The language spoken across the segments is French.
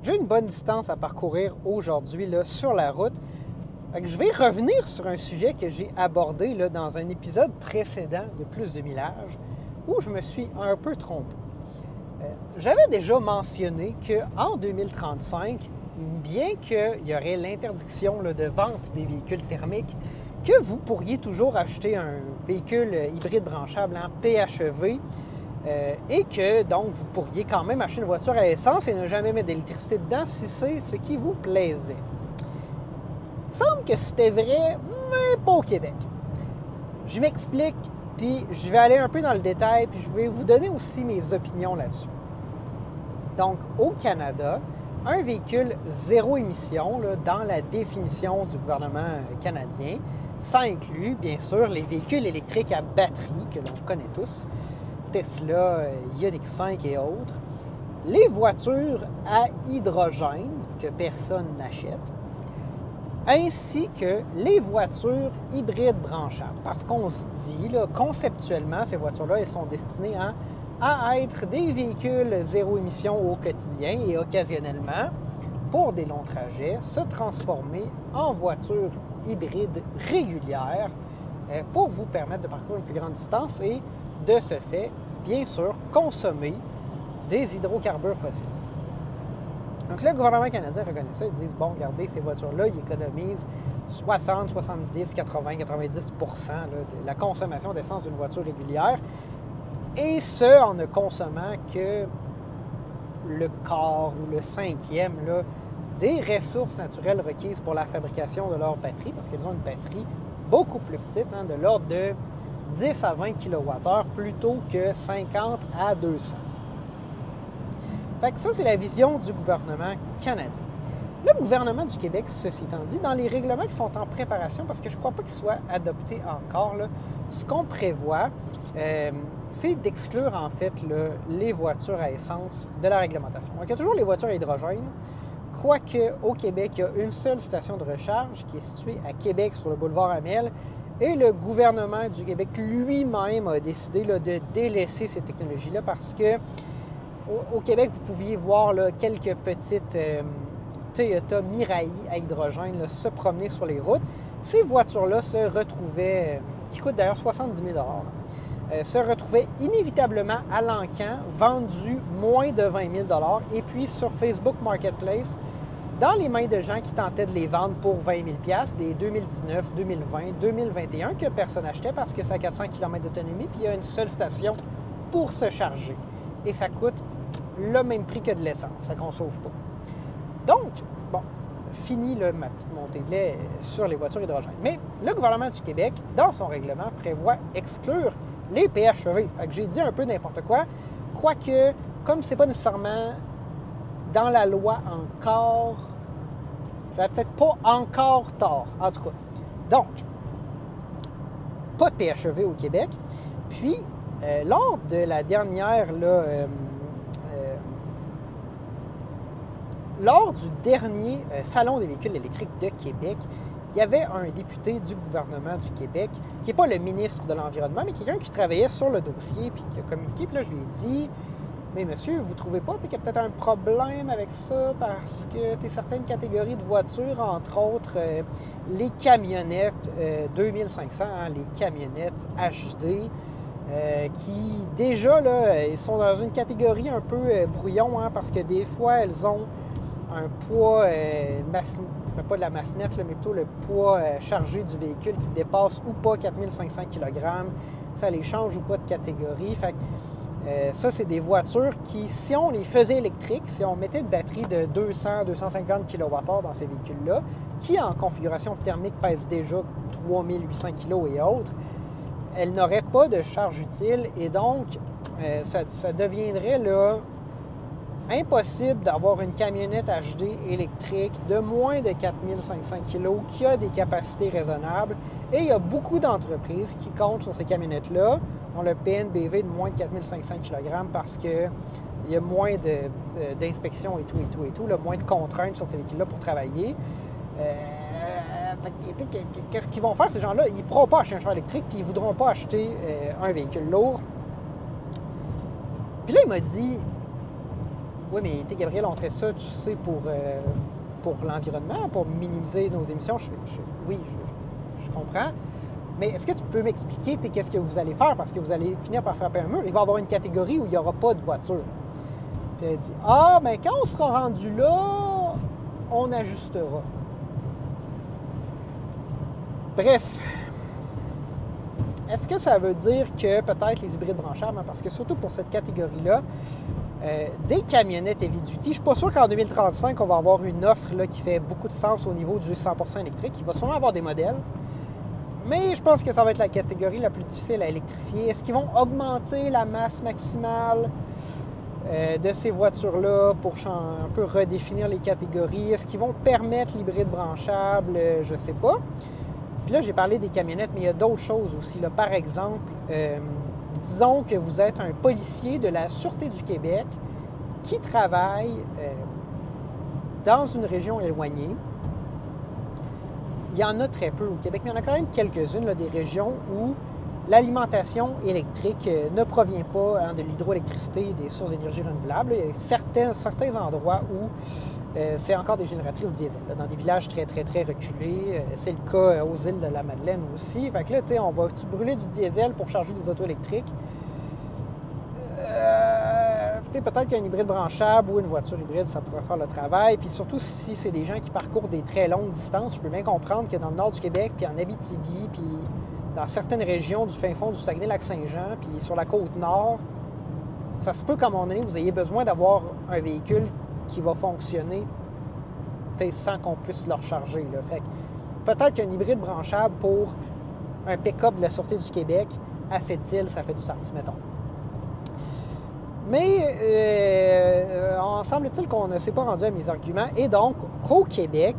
J'ai une bonne distance à parcourir aujourd'hui là, sur la route. Fait que je vais revenir sur un sujet que j'ai abordé là, dans un épisode précédent de Plus de millage où je me suis un peu trompé. J'avais déjà mentionné qu'en 2035, bien qu'il y aurait l'interdiction là, de vente des véhicules thermiques, que vous pourriez toujours acheter un véhicule hybride branchable en PHEV et que donc vous pourriez quand même acheter une voiture à essence et ne jamais mettre d'électricité dedans si c'est ce qui vous plaisait. Il semble que c'était vrai, mais pas au Québec. Je m'explique, puis je vais aller un peu dans le détail, puis je vais vous donner aussi mes opinions là-dessus. Donc, au Canada, un véhicule zéro émission, là, dans la définition du gouvernement canadien, ça inclut, bien sûr, les véhicules électriques à batterie que l'on connaît tous, Tesla, Ioniq 5 et autres, les voitures à hydrogène que personne n'achète, ainsi que les voitures hybrides branchables. Parce qu'on se dit, là, conceptuellement, ces voitures-là, elles sont destinées à être des véhicules zéro émission au quotidien et occasionnellement, pour des longs trajets, se transformer en voitures hybrides régulières pour vous permettre de parcourir une plus grande distance et, de ce fait, bien sûr, consommer des hydrocarbures fossiles. Donc, le gouvernement canadien reconnaît ça. Ils disent, bon, regardez, ces voitures-là, ils économisent 60, 70, 80, 90 % là, de la consommation d'essence d'une voiture régulière. Et ce, en ne consommant que le quart ou le cinquième là, des ressources naturelles requises pour la fabrication de leur batterie, parce qu'elles ont une batterie beaucoup plus petite, hein, de l'ordre de 10 à 20 kWh plutôt que 50 à 200. Fait que ça, c'est la vision du gouvernement canadien. Le gouvernement du Québec, ceci étant dit, dans les règlements qui sont en préparation, parce que je ne crois pas qu'ils soient adoptés encore, là, ce qu'on prévoit, c'est d'exclure en fait là, les voitures à essence de la réglementation. Donc, il y a toujours les voitures à hydrogène, quoique au Québec, il y a une seule station de recharge qui est située à Québec sur le boulevard Amel, et le gouvernement du Québec lui-même a décidé là, de délaisser ces technologies-là parce que au Québec, vous pouviez voir là, quelques petites Toyota Mirai à hydrogène là, se promener sur les routes. Ces voitures-là se retrouvaient, qui coûtent d'ailleurs 70 000 se retrouvaient inévitablement à l'encan, vendues moins de 20 000 et puis sur Facebook Marketplace, dans les mains de gens qui tentaient de les vendre pour 20 000 des 2019, 2020, 2021, que personne n'achetait parce que c'est à 400 km d'autonomie, puis il y a une seule station pour se charger. Et ça coûte le même prix que de l'essence, fait qu'on ne sauve pas. Donc, bon, fini là, ma petite montée de lait sur les voitures hydrogène. Mais le gouvernement du Québec, dans son règlement, prévoit exclure les PHEV. Fait que j'ai dit un peu n'importe quoi, quoique, comme c'est pas nécessairement dans la loi encore, j'avais peut-être pas encore tort, en tout cas. Donc, pas de PHEV au Québec. Puis, lors de la dernière, là, lors du dernier Salon des véhicules électriques de Québec, il y avait un député du gouvernement du Québec, qui n'est pas le ministre de l'Environnement, mais quelqu'un qui travaillait sur le dossier, puis qui a communiqué. Puis là, je lui ai dit, mais monsieur, vous ne trouvez pas qu'il y a peut-être un problème avec ça parce que certaines catégories de voitures, entre autres les camionnettes 2500, hein, les camionnettes HD, qui déjà là, ils sont dans une catégorie un peu brouillon, hein, parce que des fois, elles ont un poids, pas de la massinette, là, mais plutôt le poids chargé du véhicule qui dépasse ou pas 4500 kg. Ça les change ou pas de catégorie. Fait que, ça, c'est des voitures qui, si on les faisait électriques, si on mettait une batterie de 200-250 kWh dans ces véhicules-là, qui en configuration thermique pèsent déjà 3800 kg et autres, elles n'auraient pas de charge utile et donc ça deviendrait là impossible d'avoir une camionnette HD électrique de moins de 4500 kg qui a des capacités raisonnables. Et il y a beaucoup d'entreprises qui comptent sur ces camionnettes-là, dont le PNBV de moins de 4500 kg parce qu'il y a moins d'inspections et tout, là, moins de contraintes sur ces véhicules-là pour travailler. Qu'est-ce qu'ils vont faire, ces gens-là? Ils ne pourront pas acheter un char électrique puis ils ne voudront pas acheter un véhicule lourd. Puis là, il m'a dit, Oui, mais tu Gabriel, on fait ça, tu sais, pour l'environnement, pour minimiser nos émissions. Oui, je comprends. Mais est-ce que tu peux m'expliquer qu'est-ce que vous allez faire? Parce que vous allez finir par frapper un mur. Il va y avoir une catégorie où il n'y aura pas de voiture. Puis elle dit, ah, mais quand on sera rendu là, on ajustera. Bref, est-ce que ça veut dire que peut-être les hybrides branchables, hein, parce que surtout pour cette catégorie-là, des camionnettes heavy-duty, je ne suis pas sûr qu'en 2035, on va avoir une offre là, qui fait beaucoup de sens au niveau du 100% électrique. Il va sûrement avoir des modèles, mais je pense que ça va être la catégorie la plus difficile à électrifier. Est-ce qu'ils vont augmenter la masse maximale de ces voitures-là pour un peu redéfinir les catégories? Est-ce qu'ils vont permettre l'hybride branchable? Je ne sais pas. Puis là, j'ai parlé des camionnettes, mais il y a d'autres choses aussi. Là. Par exemple, disons que vous êtes un policier de la Sûreté du Québec qui travaille dans une région éloignée. Il y en a très peu au Québec, mais il y en a quand même quelques-unes, là, des régions où l'alimentation électrique ne provient pas de l'hydroélectricité, des sources d'énergie renouvelables. Il y a certains endroits où c'est encore des génératrices diesel, là, dans des villages très, très, très reculés. C'est le cas aux îles de la Madeleine aussi. Fait que là, on va brûler du diesel pour charger des autos électriques. Peut-être qu'un hybride branchable ou une voiture hybride, ça pourrait faire le travail. Puis surtout, si c'est des gens qui parcourent des très longues distances, je peux bien comprendre que dans le nord du Québec, puis en Abitibi, puis dans certaines régions du fin fond du Saguenay-Lac-Saint-Jean, puis sur la côte nord, ça se peut qu'à un moment donné, vous ayez besoin d'avoir un véhicule qui va fonctionner sans qu'on puisse le recharger. Là. Fait que peut-être qu'un hybride branchable pour un pick-up de la Sûreté du Québec à cette île, ça fait du sens, mettons. Mais semble-t-il qu'on ne s'est pas rendu à mes arguments et donc qu'au Québec,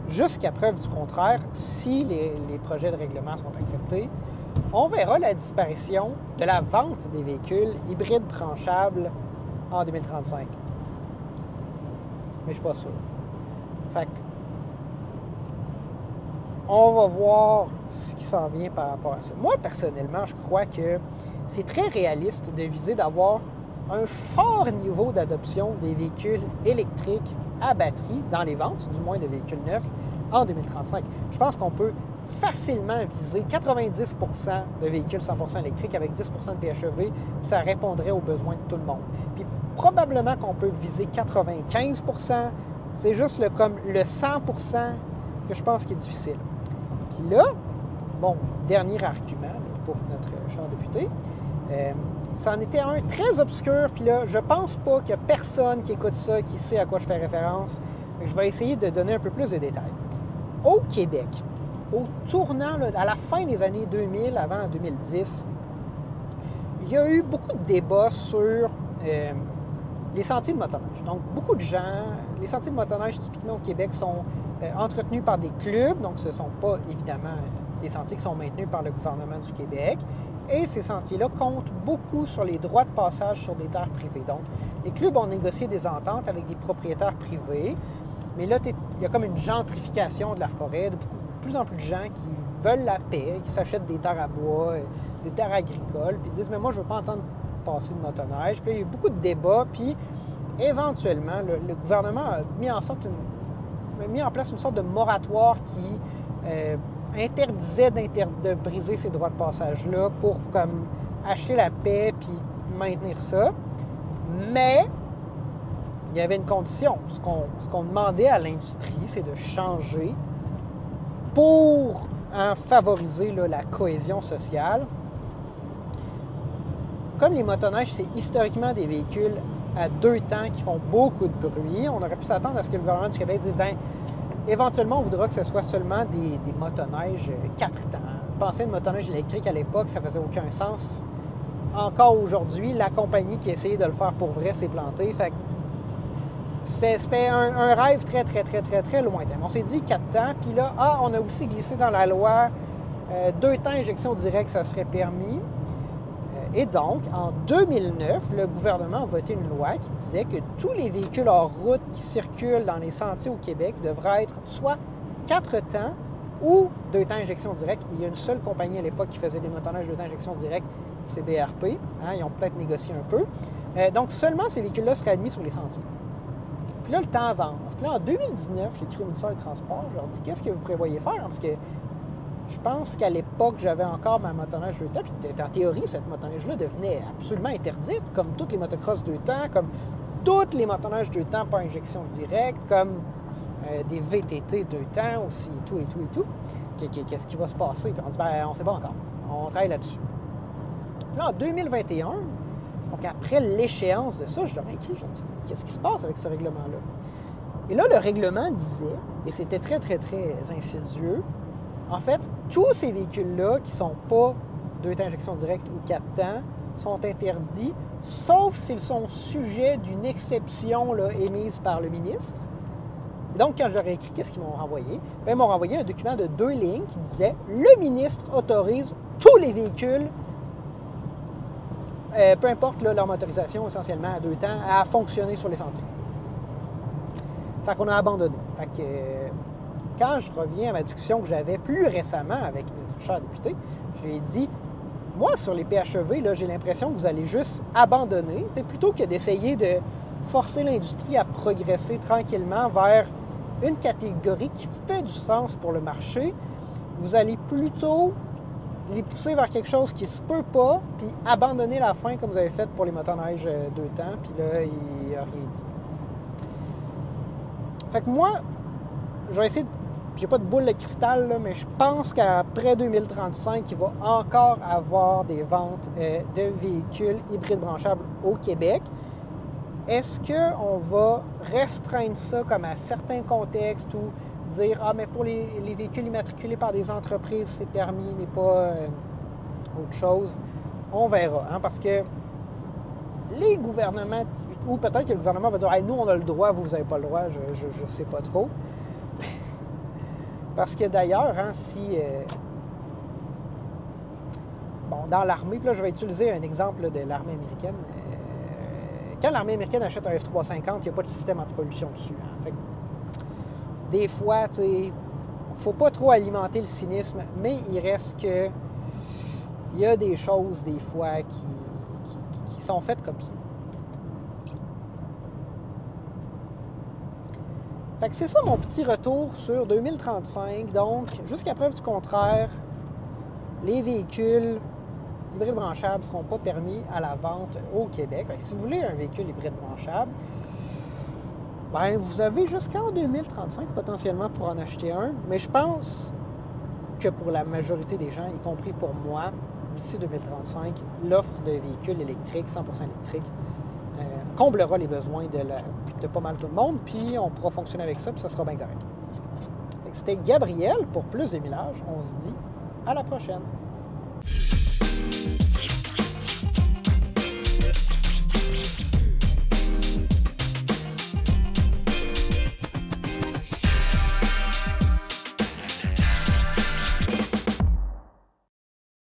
jusqu'à preuve du contraire, si les projets de règlement sont acceptés, on verra la disparition de la vente des véhicules hybrides branchables en 2035. Mais je suis pas sûr. Fait que, on va voir ce qui s'en vient par rapport à ça. Moi, personnellement, je crois que c'est très réaliste de viser d'avoir un fort niveau d'adoption des véhicules électriques à batterie dans les ventes, du moins de véhicules neufs, en 2035. Je pense qu'on peut facilement viser 90 % de véhicules 100% électriques avec 10 % de PHEV, puis ça répondrait aux besoins de tout le monde. Puis probablement qu'on peut viser 95 %, c'est juste comme le 100 % que je pense qui est difficile. Puis là, bon, dernier argument là, pour notre cher député, ça en était un très obscur, puis là, je pense pas qu'il y a personne qui écoute ça, qui sait à quoi je fais référence. Je vais essayer de donner un peu plus de détails. Au Québec, au tournant, là, à la fin des années 2000, avant 2010, il y a eu beaucoup de débats sur les sentiers de motoneige. Donc, beaucoup de gens, les sentiers de motoneige, typiquement au Québec, sont entretenus par des clubs, donc ce ne sont pas, évidemment, des sentiers qui sont maintenus par le gouvernement du Québec. Et ces sentiers-là comptent beaucoup sur les droits de passage sur des terres privées. Donc, les clubs ont négocié des ententes avec des propriétaires privés, mais là, il y a comme une gentrification de la forêt, de plus en plus de gens qui veulent la paix, qui s'achètent des terres à bois, des terres agricoles, puis ils disent « mais moi, je ne veux pas entendre passer de motoneige ». Puis là, il y a eu beaucoup de débats, puis éventuellement, le gouvernement a mis en place une sorte de moratoire qui interdisait de briser ces droits de passage-là pour comme acheter la paix puis maintenir ça. Mais il y avait une condition. Ce qu'on demandait à l'industrie, c'est de changer pour favoriser là, la cohésion sociale. Comme les motoneiges, c'est historiquement des véhicules à 2 temps qui font beaucoup de bruit, on aurait pu s'attendre à ce que le gouvernement du Québec dise, bien, éventuellement, on voudra que ce soit seulement des motoneiges 4 temps. Penser à une motoneige électrique à l'époque, ça faisait aucun sens. Encore aujourd'hui, la compagnie qui a essayé de le faire pour vrai s'est plantée. Fait que c'était un rêve très, très, très, très, très lointain. On s'est dit 4 temps, puis là, on a aussi glissé dans la loi 2 temps injection directe, ça serait permis. Et donc, en 2009, le gouvernement a voté une loi qui disait que tous les véhicules hors route qui circulent dans les sentiers au Québec devraient être soit 4 temps ou 2 temps injection directe. Il y a une seule compagnie à l'époque qui faisait des motoneiges 2 temps injection directe CBRP. Hein, ils ont peut-être négocié un peu. Donc, seulement ces véhicules-là seraient admis sur les sentiers. Puis là, le temps avance. Puis là, en 2019, j'ai écrit au ministère du Transport. Je leur dis, qu'est-ce que vous prévoyez faire? Parce que je pense qu'à l'époque, j'avais encore ma motoneige 2 temps. Puis en théorie, cette motoneige-là devenait absolument interdite, comme toutes les motocross 2 temps, comme toutes les motoneiges 2 temps par injection directe, comme des VTT 2 temps aussi, et tout. Qu'est-ce qui va se passer? Puis on dit, on ne sait pas encore. On travaille là-dessus. Là, en 2021, donc après l'échéance de ça, je leur ai écrit, je leur ai dit, qu'est-ce qui se passe avec ce règlement-là? Et là, le règlement disait, et c'était très, très, très insidieux, en fait, tous ces véhicules-là qui ne sont pas 2 temps injection directe ou 4 temps sont interdits, sauf s'ils sont sujets d'une exception là, émise par le ministre. Et donc, quand je leur ai écrit, qu'est-ce qu'ils m'ont renvoyé? Bien, ils m'ont renvoyé un document de 2 lignes qui disait « Le ministre autorise tous les véhicules, peu importe là, leur motorisation essentiellement à 2 temps, à fonctionner sur les sentiers. » Fait qu'on a abandonné. Fait que quand je reviens à ma discussion que j'avais plus récemment avec notre cher député, je lui ai dit « Moi, sur les PHEV, là, j'ai l'impression que vous allez juste abandonner, plutôt que d'essayer de forcer l'industrie à progresser tranquillement vers une catégorie qui fait du sens pour le marché, vous allez plutôt les pousser vers quelque chose qui se peut pas, puis abandonner la fin comme vous avez fait pour les motoneiges 2 temps. » Puis là, il n'a rien dit. Fait que moi, je vais essayer de... J'ai pas de boule de cristal, là, mais je pense qu'après 2035, il va encore avoir des ventes de véhicules hybrides branchables au Québec. Est-ce qu'on va restreindre ça comme à certains contextes ou dire « Ah, mais pour les véhicules immatriculés par des entreprises, c'est permis, mais pas autre chose », on verra. Hein, parce que les gouvernements, ou peut-être que le gouvernement va dire hey, « Nous, on a le droit, vous n'avez pas le droit, je sais pas trop. » Parce que d'ailleurs, hein, si... dans l'armée, puis là, je vais utiliser un exemple là, de l'armée américaine. Quand l'armée américaine achète un F-350, il n'y a pas de système anti-pollution dessus. Hein. Fait que, des fois, tu sais, il ne faut pas trop alimenter le cynisme, mais il reste que il y a des choses, des fois, qui sont faites comme ça. Fait que c'est ça mon petit retour sur 2035. Donc, jusqu'à preuve du contraire, les véhicules hybrides branchables ne seront pas permis à la vente au Québec. Fait que si vous voulez un véhicule hybride branchable, ben vous avez jusqu'en 2035 potentiellement pour en acheter un. Mais je pense que pour la majorité des gens, y compris pour moi, d'ici 2035, l'offre de véhicules électriques, 100% électriques, comblera les besoins de pas mal tout le monde, puis on pourra fonctionner avec ça, puis ça sera bien correct. C'était Gabriel pour Plus de Millage. On se dit à la prochaine.